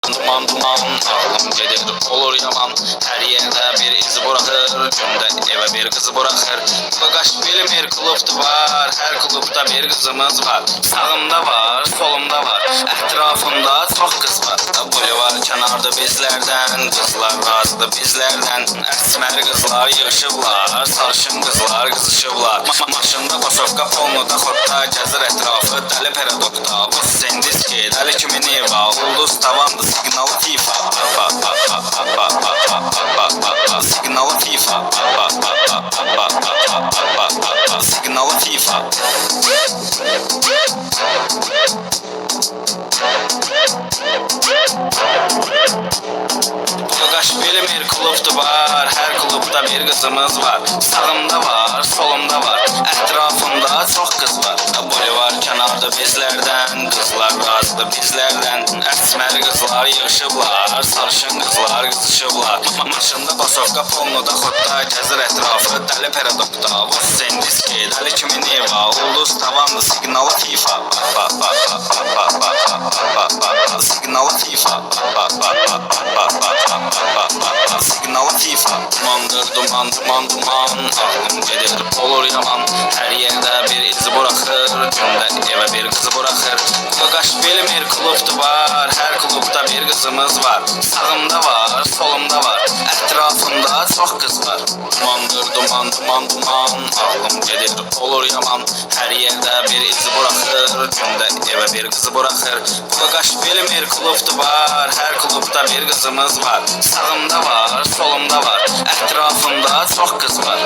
Duman duman ağlım gelir olur yaman. Her yerde bir iz bırakır, günde eve bir kız bırakır. Bagaş bilmir kulüptü var, her kulüpte bir kızımız var. Sağımda var, solumda var, etrafımda çok kız var. Böyle var kenarda bizlerden, kızlar razıdı bizlerden. Esmer kızlar yığışıblar, sarışın kızlar kızışıblar. Maşında koşovka polnuda xorta gezir etrafı, deli peradokta. Bu sendiski, deli kimi neva, ulduz tavandı, signalı FIFA. Signalı FIFA. Signalı FIFA. Bagaş bilmir kulüptü var, her kulüpte bir kızımız var. Sağımda var, solumda var, etrafımda çok kız var. Böyle var kenarda bizlerden, kızlar razıdı bizlerden. Esmer kızlar yığışıblar, sarışın kızlar kızışıblar. Maşında basovka polnuda xorta gezir etrafı, deli peradokta. Bu sendiski, deli kimi neva, ulduz tavandı, signalı FIFA. Signalı FIFA. Signalı FIFA. Dumandır duman duman duman, ağlım gelir olur yaman. Her yerde bir iz bırakır, günde eve bir kız bırakır. Bagaş bilmir kulüptü var, her kulüpte bir kızımız var. Sağımda var, solumda var, etrafımda çok kız var. Dumandır duman duman duman, ağlım gelir olur yaman. Her yerde bir iz bırakır, günde eve bir kız bırakır. Bagaş bilmir kulüptü var, her kulüpte bir kızımız var. Sağımda var, solumda var, etrafımda çok kız var.